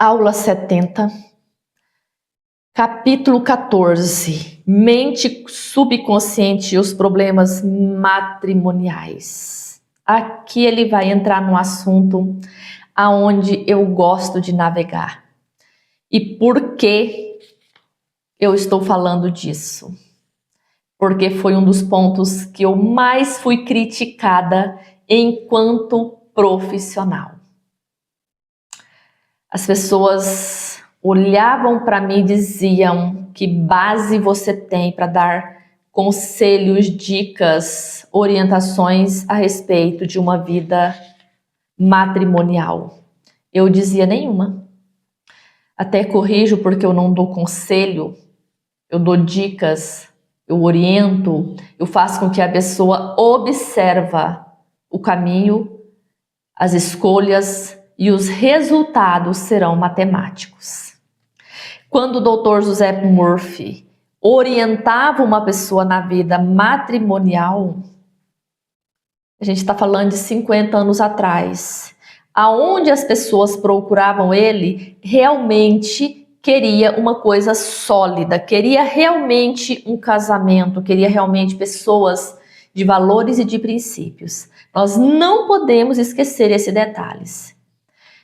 Aula 70, capítulo 14, mente subconsciente e os problemas matrimoniais. Aqui ele vai entrar num assunto aonde eu gosto de navegar. E por que eu estou falando disso? Porque foi um dos pontos que eu mais fui criticada enquanto profissional. As pessoas olhavam para mim e diziam: que base você tem para dar conselhos, dicas, orientações a respeito de uma vida matrimonial? Eu dizia: nenhuma. Até corrijo, porque eu não dou conselho, eu dou dicas, eu oriento, eu faço com que a pessoa observa o caminho, as escolhas, e os resultados serão matemáticos. Quando o Dr. José Murphy orientava uma pessoa na vida matrimonial, a gente está falando de 50 anos atrás, aonde as pessoas procuravam ele, realmente queria uma coisa sólida, queria realmente um casamento, queria realmente pessoas de valores e de princípios. Nós não podemos esquecer esses detalhes.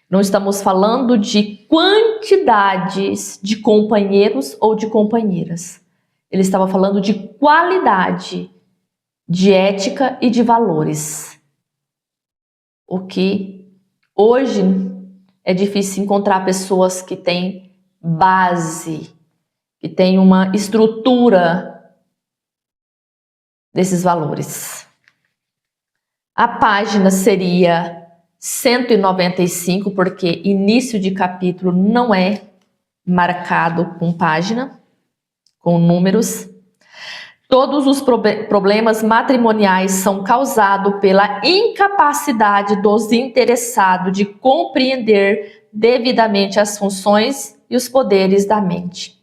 Não estamos falando de quantidades de companheiros ou de companheiras. Ele estava falando de qualidade, de ética e de valores. O que hoje é difícil encontrar pessoas que têm base, que têm uma estrutura desses valores. A página seria 195, porque início de capítulo não é marcado com página, com números. Todos os problemas matrimoniais são causados pela incapacidade dos interessados de compreender devidamente as funções e os poderes da mente.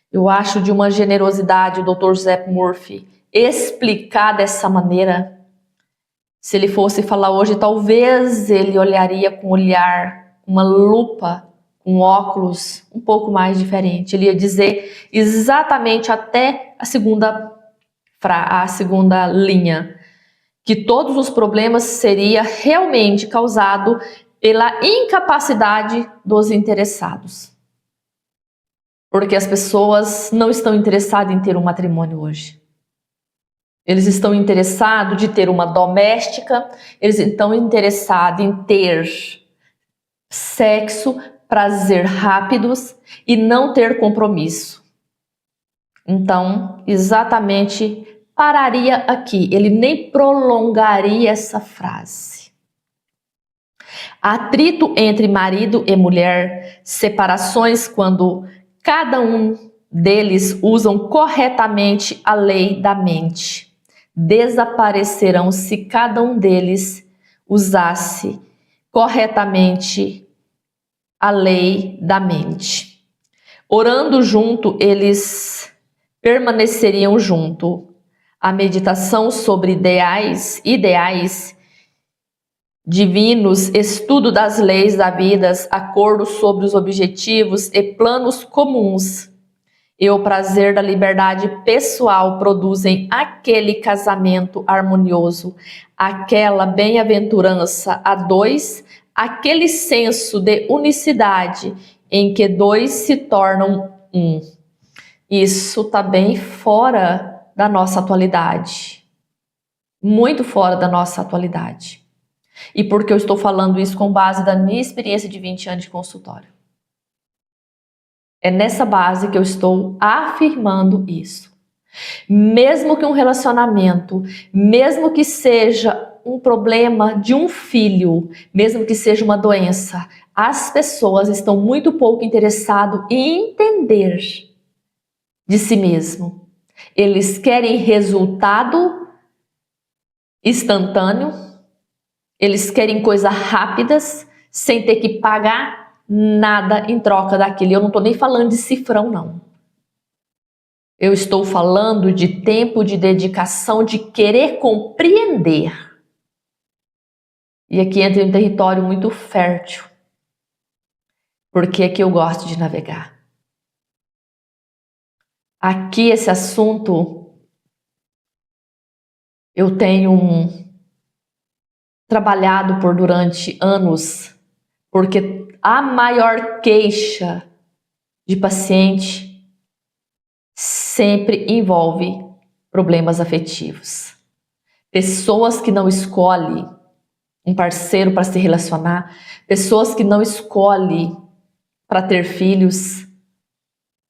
Eu acho de uma generosidade o Dr. José Murphy explicar dessa maneira. Se ele fosse falar hoje, talvez ele olharia com um olhar, uma lupa, com óculos um pouco mais diferente. Ele ia dizer exatamente até a segunda linha, que todos os problemas seriam realmente causados pela incapacidade dos interessados. Porque as pessoas não estão interessadas em ter um matrimônio hoje. Eles estão interessados em ter uma doméstica, eles estão interessados em ter sexo, prazer rápidos e não ter compromisso. Então, exatamente, pararia aqui, ele nem prolongaria essa frase. Atrito entre marido e mulher, separações quando cada um deles usam corretamente a lei da mente. Desaparecerão se cada um deles usasse corretamente a lei da mente. Orando junto, eles permaneceriam junto. A meditação sobre ideais divinos, estudo das leis da vida, acordo sobre os objetivos e planos comuns e o prazer da liberdade pessoal produzem aquele casamento harmonioso, aquela bem-aventurança a dois, aquele senso de unicidade em que dois se tornam um. Isso está bem fora da nossa atualidade, muito fora da nossa atualidade. E por que eu estou falando isso com base da minha experiência de 20 anos de consultório? É nessa base que eu estou afirmando isso. Mesmo que um relacionamento, mesmo que seja um problema de um filho, mesmo que seja uma doença, as pessoas estão muito pouco interessadas em entender de si mesmo. Eles querem resultado instantâneo, eles querem coisas rápidas, sem ter que pagar nada em troca daquilo. Eu não estou nem falando de cifrão, não. Eu estou falando de tempo, de dedicação, de querer compreender. E aqui entra um território muito fértil. Porque é que eu gosto de navegar. Aqui esse assunto eu tenho trabalhado por durante anos, porque a maior queixa de paciente sempre envolve problemas afetivos. Pessoas que não escolhem um parceiro para se relacionar, pessoas que não escolhem para ter filhos,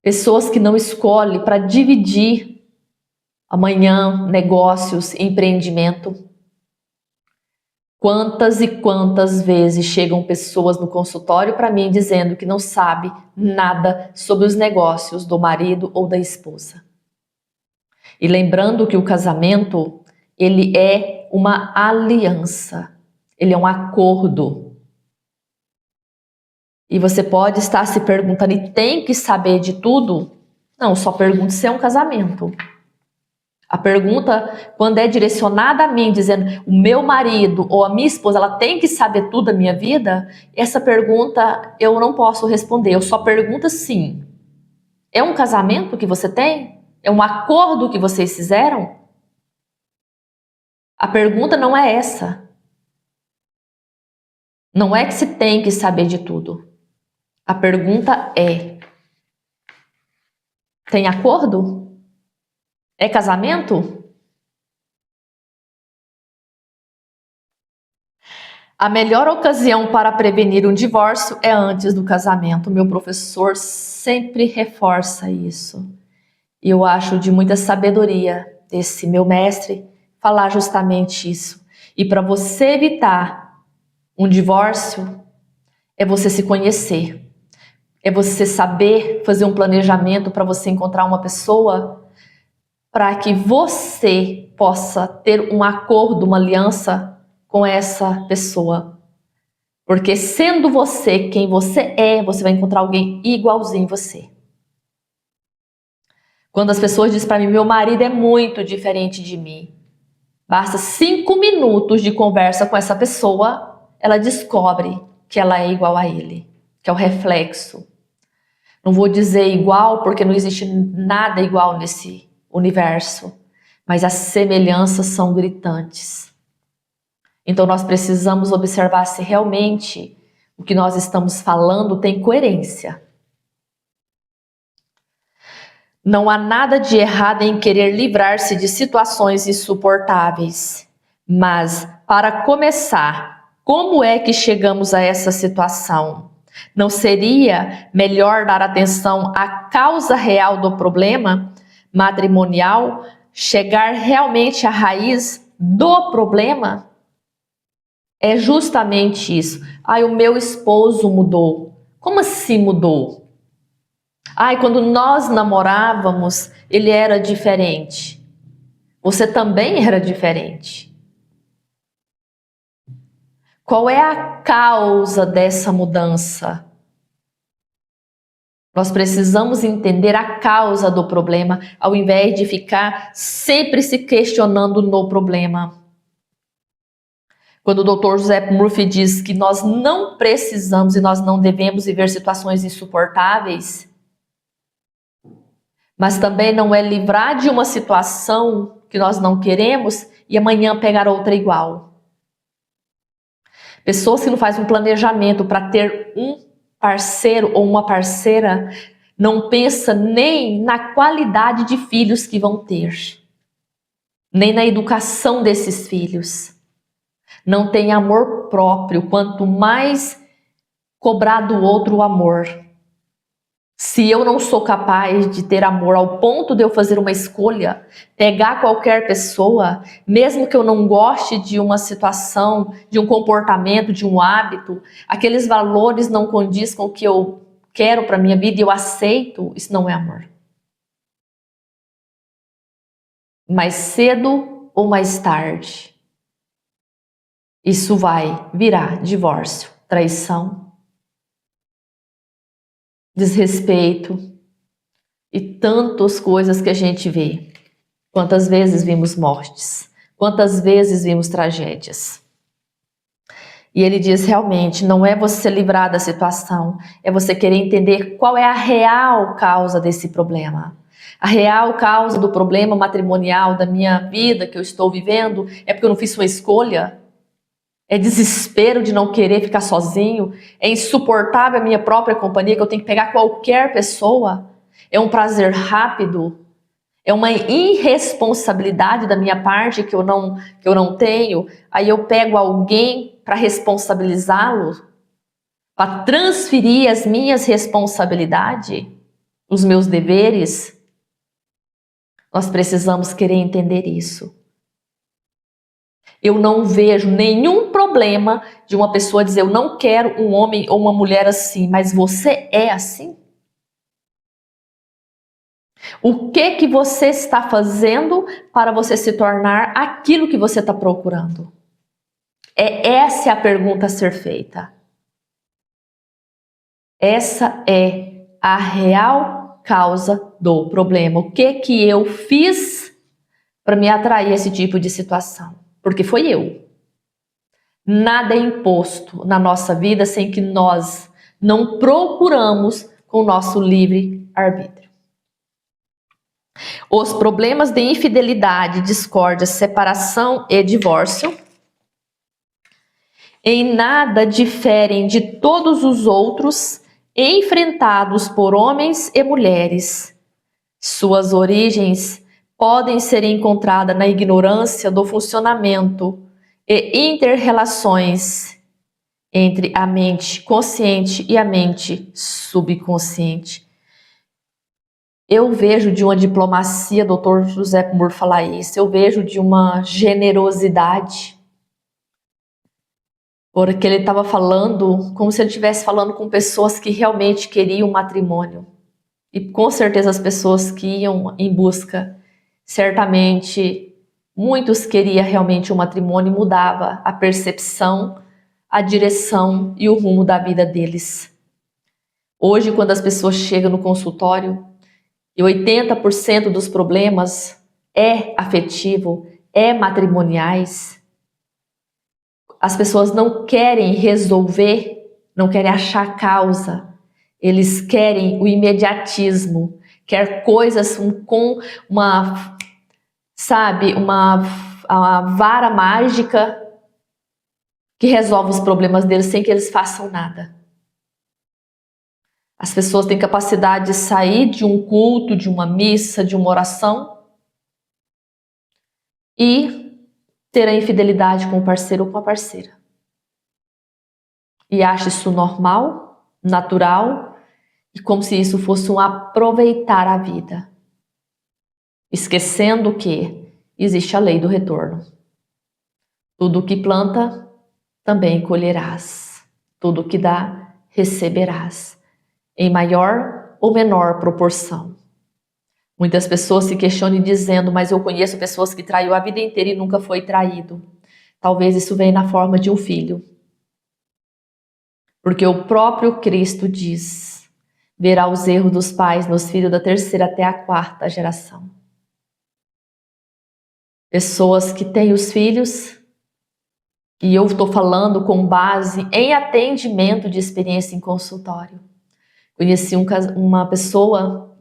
pessoas que não escolhem para dividir amanhã negócios, empreendimento. Quantas e quantas vezes chegam pessoas no consultório para mim dizendo que não sabe nada sobre os negócios do marido ou da esposa. E lembrando que o casamento, ele é uma aliança, ele é um acordo. E você pode estar se perguntando, e tem que saber de tudo? Não, só pergunte se é um casamento. A pergunta, quando é direcionada a mim, dizendo o meu marido ou a minha esposa, ela tem que saber tudo da minha vida, essa pergunta eu não posso responder, eu só pergunto sim. É um casamento que você tem? É um acordo que vocês fizeram? A pergunta não é essa. Não é que se tem que saber de tudo. A pergunta é: tem acordo? É casamento? A melhor ocasião para prevenir um divórcio é antes do casamento. Meu professor sempre reforça isso. E eu acho de muita sabedoria desse meu mestre falar justamente isso. E para você evitar um divórcio, é você se conhecer. É você saber fazer um planejamento para você encontrar uma pessoa para que você possa ter um acordo, uma aliança com essa pessoa. Porque sendo você quem você é, você vai encontrar alguém igualzinho você. Quando as pessoas dizem para mim, meu marido é muito diferente de mim, basta 5 minutos de conversa com essa pessoa, ela descobre que ela é igual a ele, que é o reflexo. Não vou dizer igual, porque não existe nada igual nesse universo, mas as semelhanças são gritantes. Então nós precisamos observar se realmente o que nós estamos falando tem coerência. Não há nada de errado em querer livrar-se de situações insuportáveis. Mas, para começar, como é que chegamos a essa situação? Não seria melhor dar atenção à causa real do problema matrimonial, chegar realmente à raiz do problema? É justamente isso. Ai, o meu esposo mudou. Como assim mudou? Ai, quando nós namorávamos, ele era diferente. Você também era diferente. Qual é a causa dessa mudança? Nós precisamos entender a causa do problema, ao invés de ficar sempre se questionando no problema. Quando o Dr. José Murphy diz que nós não precisamos e nós não devemos viver situações insuportáveis, mas também não é livrar de uma situação que nós não queremos e amanhã pegar outra igual. Pessoas que não fazem um planejamento para ter um parceiro ou uma parceira não pensa nem na qualidade de filhos que vão ter, nem na educação desses filhos. Não tem amor próprio, quanto mais cobrar do outro o amor. Se eu não sou capaz de ter amor ao ponto de eu fazer uma escolha, pegar qualquer pessoa, mesmo que eu não goste de uma situação, de um comportamento, de um hábito, aqueles valores não condiz com o que eu quero para minha vida e eu aceito, isso não é amor. Mais cedo ou mais tarde, isso vai virar divórcio, traição, desrespeito e tantas coisas que a gente vê. Quantas vezes vimos mortes, quantas vezes vimos tragédias. E ele diz realmente, não é você livrar da situação, é você querer entender qual é a real causa desse problema. A real causa do problema matrimonial da minha vida que eu estou vivendo é porque eu não fiz uma escolha. É desespero de não querer ficar sozinho. É insuportável a minha própria companhia, que eu tenho que pegar qualquer pessoa. É um prazer rápido. É uma irresponsabilidade da minha parte que eu não tenho. Aí eu pego alguém para responsabilizá-lo, para transferir as minhas responsabilidades, os meus deveres. Nós precisamos querer entender isso. Eu não vejo nenhum problema de uma pessoa dizer eu não quero um homem ou uma mulher assim, mas você é assim? O que você está fazendo para você se tornar aquilo que você está procurando? Essa é a pergunta a ser feita. Essa é a real causa do problema. O que eu fiz para me atrair a esse tipo de situação? Porque foi eu. Nada é imposto na nossa vida sem que nós não procuramos com o nosso livre arbítrio. Os problemas de infidelidade, discórdia, separação e divórcio em nada diferem de todos os outros enfrentados por homens e mulheres. Suas origens podem ser encontradas na ignorância do funcionamento e interrelações entre a mente consciente e a mente subconsciente. Eu vejo de uma diplomacia, Dr. José Moore falar isso, eu vejo de uma generosidade, porque ele estava falando como se ele estivesse falando com pessoas que realmente queriam matrimônio. E com certeza as pessoas que iam em busca, certamente muitos queriam realmente um matrimônio e mudava a percepção, a direção e o rumo da vida deles. Hoje, quando as pessoas chegam no consultório, e 80% dos problemas é afetivo, é matrimoniais, as pessoas não querem resolver, não querem achar causa, eles querem o imediatismo, quer coisas com uma vara mágica que resolve os problemas deles sem que eles façam nada. As pessoas têm capacidade de sair de um culto, de uma missa, de uma oração e ter a infidelidade com o parceiro ou com a parceira. E acha isso normal, natural, e como se isso fosse um aproveitar a vida. Esquecendo que existe a lei do retorno. Tudo que planta, também colherás. Tudo que dá, receberás. Em maior ou menor proporção. Muitas pessoas se questionam dizendo, mas eu conheço pessoas que traiu a vida inteira e nunca foi traído. Talvez isso venha na forma de um filho. Porque o próprio Cristo diz, verá os erros dos pais nos filhos da terceira até a quarta geração. Pessoas que têm os filhos, e eu estou falando com base em atendimento de experiência em consultório. Conheci uma pessoa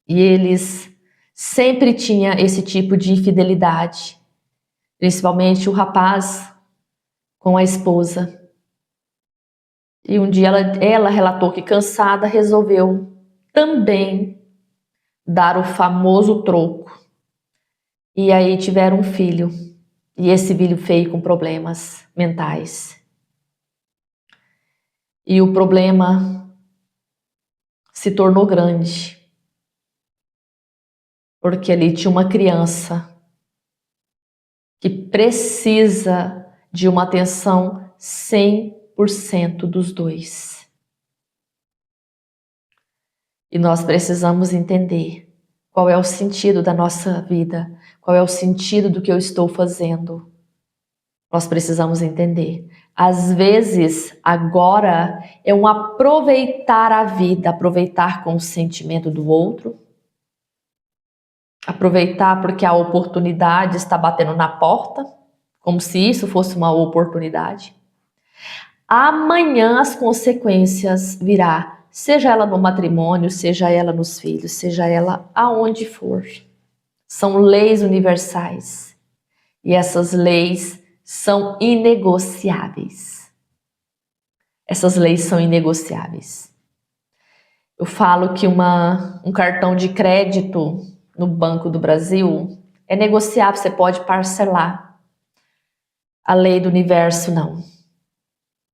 e eles sempre tinham esse tipo de infidelidade, principalmente o rapaz com a esposa. E um dia ela relatou que cansada resolveu também dar o famoso troco. E aí tiveram um filho. E esse filho veio com problemas mentais. E o problema se tornou grande. Porque ali tinha uma criança que precisa de uma atenção 100% dos dois. E nós precisamos entender qual é o sentido da nossa vida, qual é o sentido do que eu estou fazendo. Nós precisamos entender. Às vezes, agora, é um aproveitar a vida, aproveitar com o sentimento do outro, aproveitar porque a oportunidade está batendo na porta, como se isso fosse uma oportunidade. Amanhã as consequências virá, seja ela no matrimônio, seja ela nos filhos, seja ela aonde for. São leis universais e essas leis são inegociáveis. Essas leis são inegociáveis. Eu falo que um cartão de crédito no Banco do Brasil é negociável, você pode parcelar. A lei do universo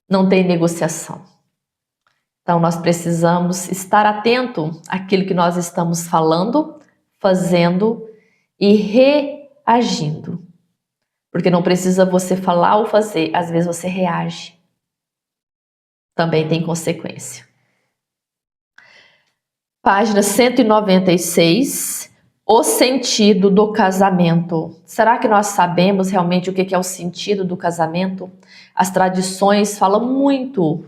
não tem negociação. Então nós precisamos estar atento àquilo que nós estamos falando, fazendo e reagindo. Porque não precisa você falar ou fazer, às vezes você reage. Também tem consequência. Página 196, o sentido do casamento. Será que nós sabemos realmente o que é o sentido do casamento? As tradições falam muito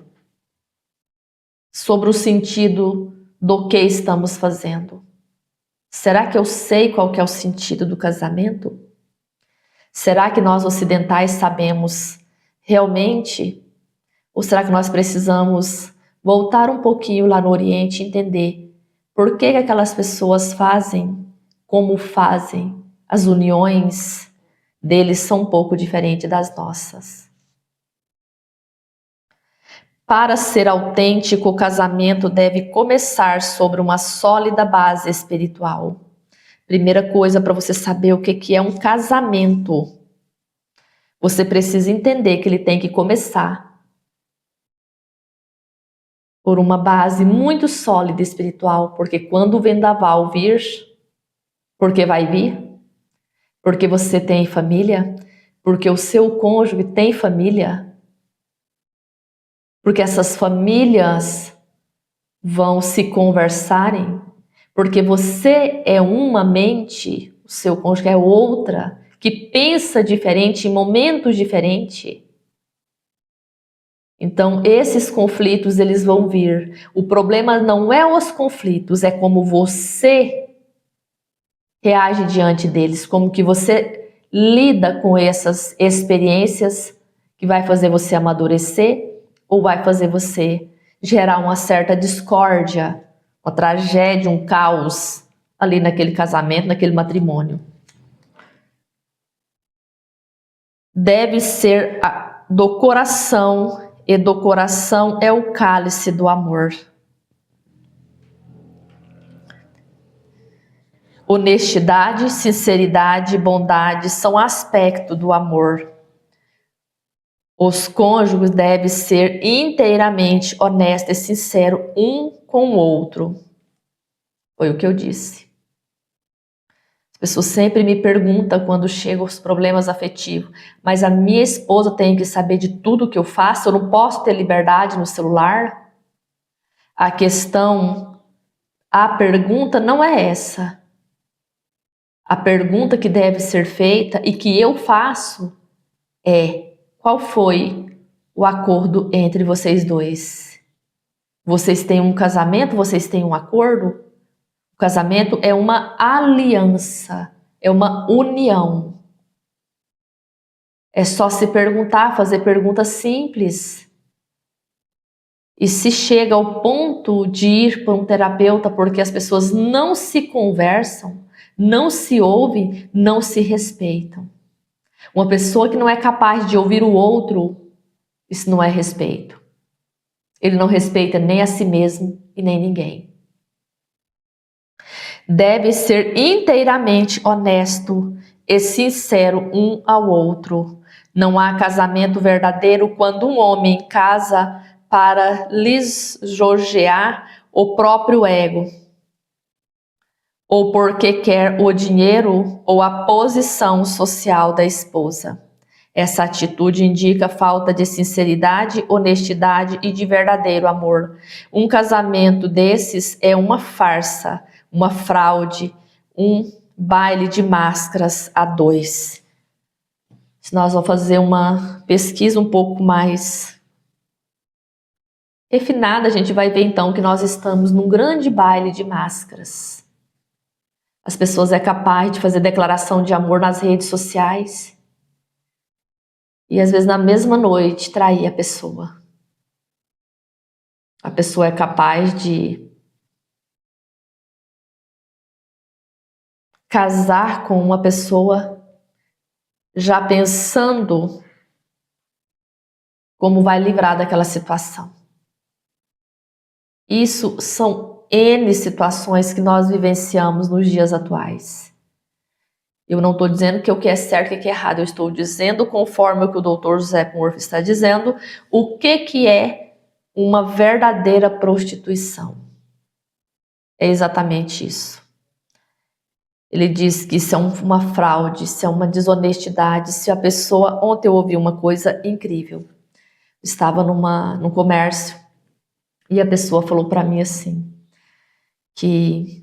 sobre o sentido do que estamos fazendo. Será que eu sei qual que é o sentido do casamento? Será que nós ocidentais sabemos realmente? Ou será que nós precisamos voltar um pouquinho lá no Oriente e entender por que aquelas pessoas fazem como fazem? As uniões deles são um pouco diferentes das nossas. Para ser autêntico, o casamento deve começar sobre uma sólida base espiritual. Primeira coisa para você saber o que é um casamento, você precisa entender que ele tem que começar por uma base muito sólida espiritual, porque quando o vendaval vir, porque vai vir, porque você tem família, porque o seu cônjuge tem família, porque essas famílias vão se conversarem, porque você é uma mente, o seu cônjuge é outra, que pensa diferente em momentos diferentes. Então, esses conflitos, eles vão vir. O problema não é os conflitos, é como você reage diante deles, como que você lida com essas experiências que vai fazer você amadurecer ou vai fazer você gerar uma certa discórdia, uma tragédia, um caos ali naquele casamento, naquele matrimônio. Deve ser do coração, e do coração é o cálice do amor. Honestidade, sinceridade e bondade são aspectos do amor. Os cônjuges devem ser inteiramente honestos e sinceros um com o outro. Foi o que eu disse. As pessoas sempre me perguntam quando chegam os problemas afetivos, mas a minha esposa tem que saber de tudo que eu faço? Eu não posso ter liberdade no celular? A pergunta não é essa. A pergunta que deve ser feita e que eu faço é: qual foi o acordo entre vocês dois? Vocês têm um casamento? Vocês têm um acordo? O casamento é uma aliança, é uma união. É só se perguntar, fazer perguntas simples. E se chega ao ponto de ir para um terapeuta porque as pessoas não se conversam, não se ouvem, não se respeitam. Uma pessoa que não é capaz de ouvir o outro, isso não é respeito. Ele não respeita nem a si mesmo e nem ninguém. Deve ser inteiramente honesto e sincero um ao outro. Não há casamento verdadeiro quando um homem casa para lisonjear o próprio ego, ou porque quer o dinheiro ou a posição social da esposa. Essa atitude indica falta de sinceridade, honestidade e de verdadeiro amor. Um casamento desses é uma farsa, uma fraude, um baile de máscaras a dois. Se nós vamos fazer uma pesquisa um pouco mais refinada, a gente vai ver então que nós estamos num grande baile de máscaras. As pessoas é capaz de fazer declaração de amor nas redes sociais e às vezes na mesma noite trair a pessoa. A pessoa é capaz de casar com uma pessoa já pensando como vai livrar daquela situação. Isso são N situações que nós vivenciamos nos dias atuais. Eu não estou dizendo que o que é certo e o que é errado, eu estou dizendo, conforme o que o Dr. José Murphy está dizendo, o que é uma verdadeira prostituição. É exatamente isso. Ele diz que isso é uma fraude, isso é uma desonestidade. Se a pessoa... Ontem eu ouvi uma coisa incrível. Estava num comércio e a pessoa falou para mim assim, que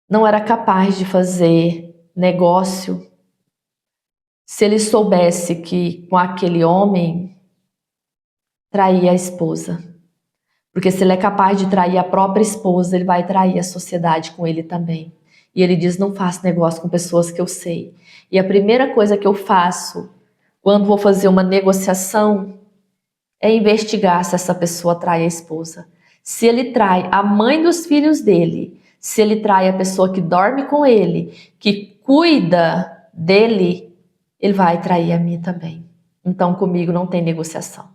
não era capaz de fazer negócio se ele soubesse que com aquele homem traía a esposa. Porque se ele é capaz de trair a própria esposa, ele vai trair a sociedade com ele também. E ele diz, não faço negócio com pessoas que eu sei. E a primeira coisa que eu faço quando vou fazer uma negociação é investigar se essa pessoa trai a esposa. Se ele trai a mãe dos filhos dele, se ele trai a pessoa que dorme com ele, que cuida dele, ele vai trair a mim também. Então comigo não tem negociação.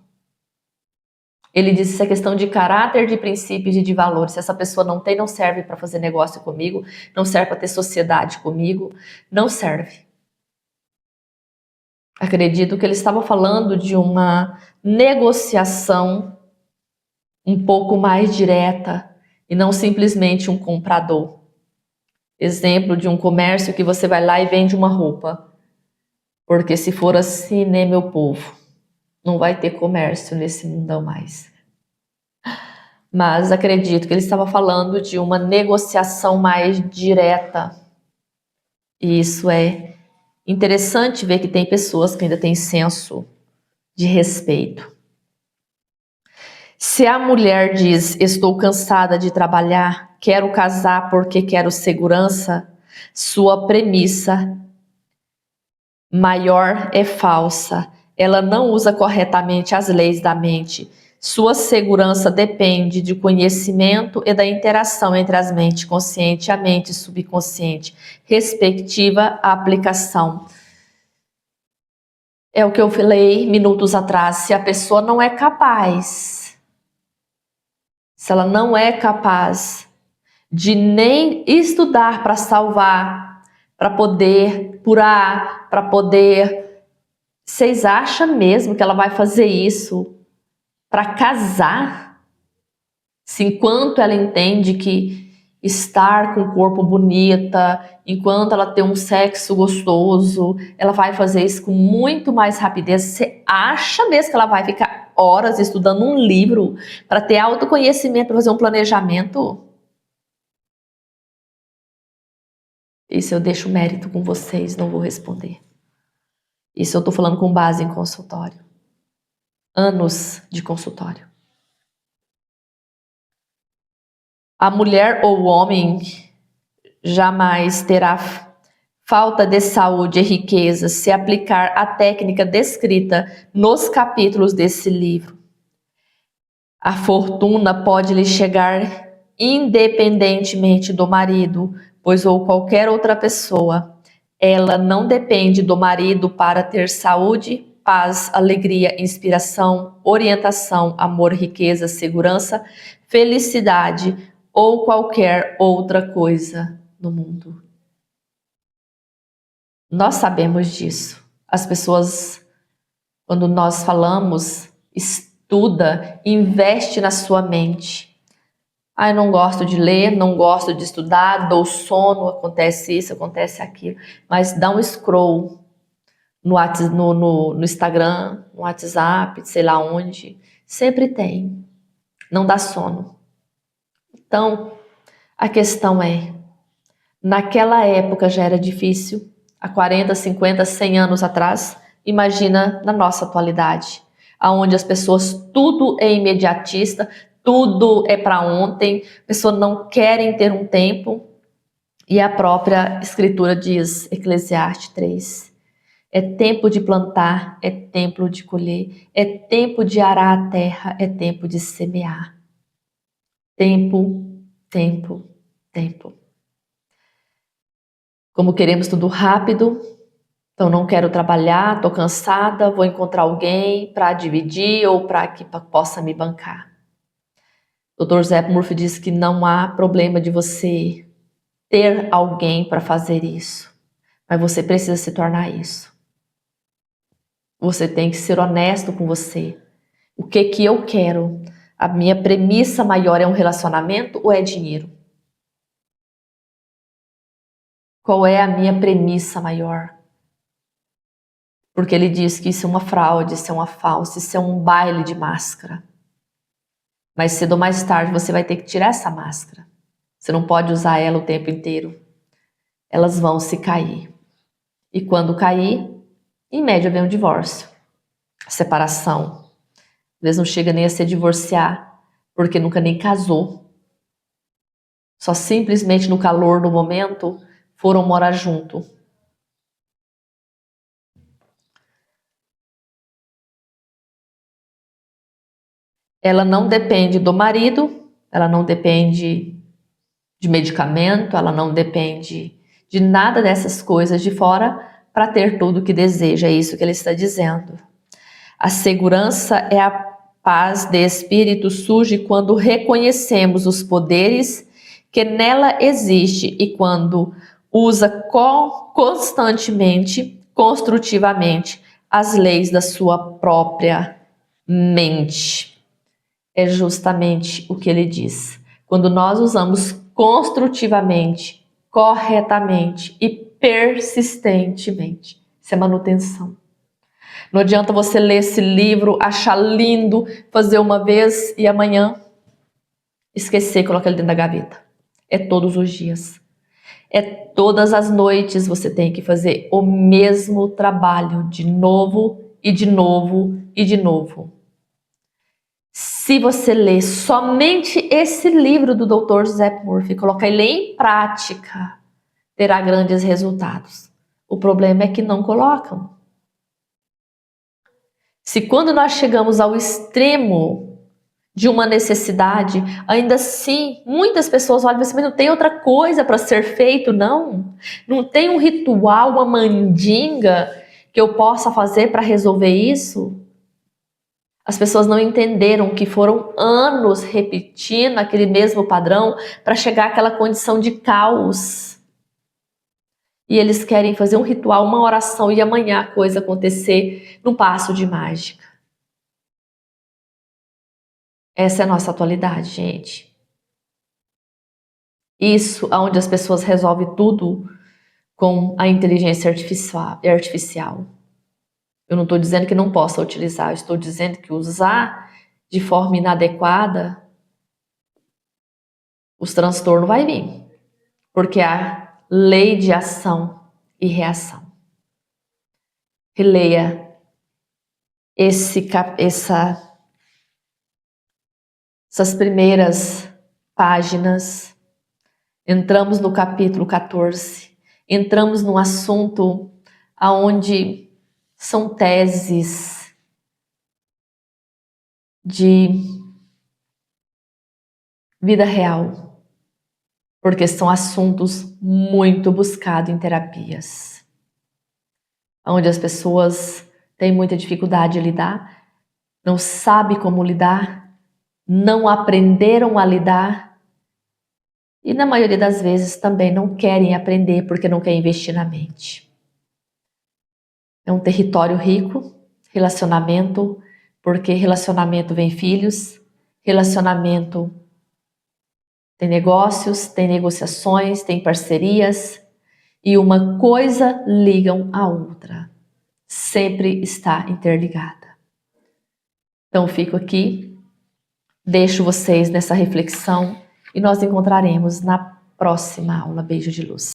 Ele diz que isso é questão de caráter, de princípios e de valores. Se essa pessoa não tem, não serve para fazer negócio comigo, não serve para ter sociedade comigo, não serve. Acredito que ele estava falando de uma negociação um pouco mais direta e não simplesmente um comprador. Exemplo de um comércio que você vai lá e vende uma roupa. Porque se for assim, né, meu povo, não vai ter comércio nesse mundão mais. Mas acredito que ele estava falando de uma negociação mais direta. E isso é interessante ver que tem pessoas que ainda têm senso de respeito. Se a mulher diz, estou cansada de trabalhar, quero casar porque quero segurança, sua premissa maior é falsa. Ela não usa corretamente as leis da mente. Sua segurança depende de conhecimento e da interação entre as mentes consciente e a mente subconsciente, respectiva à aplicação. É o que eu falei minutos atrás. Se a pessoa não é capaz, se ela não é capaz de nem estudar para salvar, para poder curar, para poder... Vocês acham mesmo que ela vai fazer isso para casar? Se enquanto ela entende que estar com o corpo bonita, enquanto ela tem um sexo gostoso, ela vai fazer isso com muito mais rapidez. Você acha mesmo que ela vai ficar horas estudando um livro para ter autoconhecimento, para fazer um planejamento? Isso eu deixo mérito com vocês, não vou responder. Isso eu estou falando com base em consultório. Anos de consultório. A mulher ou o homem jamais terá falta de saúde e riqueza se aplicar a técnica descrita nos capítulos desse livro. A fortuna pode lhe chegar independentemente do marido, pois ou qualquer outra pessoa. Ela não depende do marido para ter saúde, paz, alegria, inspiração, orientação, amor, riqueza, segurança, felicidade ou qualquer outra coisa no mundo. Nós sabemos disso. As pessoas, quando nós falamos, estuda, investe na sua mente. Ah, eu não gosto de ler, não gosto de estudar, dou sono, acontece isso, acontece aquilo. Mas dá um scroll no Instagram, no WhatsApp, sei lá onde. Sempre tem. Não dá sono. Então, a questão é, naquela época já era difícil, há 40, 50, 100 anos atrás, imagina na nossa atualidade, onde as pessoas, tudo é imediatista, tudo é para ontem, pessoas não querem ter um tempo, e a própria escritura diz, Eclesiastes 3, É tempo de plantar, é tempo de colher, é tempo de arar a terra, é tempo de semear. Tempo, tempo, tempo. Como queremos tudo rápido, então não quero trabalhar, estou cansada, vou encontrar alguém para dividir ou para que possa me bancar. O Dr. Zé Murphy diz que não há problema de você ter alguém para fazer isso, mas você precisa se tornar isso. Você tem que ser honesto com você. O que que eu quero? A minha premissa maior é um relacionamento ou é dinheiro? Qual é a minha premissa maior? Porque ele diz que isso é uma fraude, isso é uma falsa, isso é um baile de máscara. Mas cedo ou mais tarde você vai ter que tirar essa máscara. Você não pode usar ela o tempo inteiro. Elas vão se cair. E quando cair, em média vem um divórcio, separação. Às vezes não chega nem a se divorciar, porque nunca nem casou. Só simplesmente no calor do momento foram morar junto. Ela não depende do marido, ela não depende de medicamento, ela não depende de nada dessas coisas de fora para ter tudo o que deseja. É isso que ele está dizendo. A segurança é a paz de espírito surge quando reconhecemos os poderes que nela existe e quando usa constantemente, construtivamente, as leis da sua própria mente. É justamente o que ele diz. Quando nós usamos construtivamente, corretamente e persistentemente. Isso é manutenção. Não adianta você ler esse livro, achar lindo, fazer uma vez e amanhã esquecer e colocar ele dentro da gaveta. É todos os dias. É todas as noites você tem que fazer o mesmo trabalho de novo e de novo e de novo. Se você ler somente esse livro do Dr. Zé Murphy, colocar ele em prática, terá grandes resultados. O problema é que não colocam. Se quando nós chegamos ao extremo de uma necessidade, ainda assim, muitas pessoas olham assim, mas não tem outra coisa para ser feito, não? Não tem um ritual, uma mandinga que eu possa fazer para resolver isso? As pessoas não entenderam que foram anos repetindo aquele mesmo padrão para chegar àquela condição de caos. E eles querem fazer um ritual, uma oração e amanhã a coisa acontecer num passo de mágica. Essa é a nossa atualidade, gente. Isso onde as pessoas resolvem tudo com a inteligência artificial. Eu não estou dizendo que não possa utilizar, eu estou dizendo que usar de forma inadequada, os transtornos vai vir. Porque há lei de ação e reação. Releia essas primeiras páginas. Entramos no capítulo 14. Entramos num assunto onde são teses de vida real, porque são assuntos muito buscados em terapias, onde as pessoas têm muita dificuldade de lidar, não sabem como lidar, não aprenderam a lidar e na maioria das vezes também não querem aprender porque não querem investir na mente. É um território rico, relacionamento, porque relacionamento vem filhos, relacionamento tem negócios, tem negociações, tem parcerias e uma coisa ligam a outra. Sempre está interligada. Então fico aqui, deixo vocês nessa reflexão e nós encontraremos na próxima aula. Beijo de luz.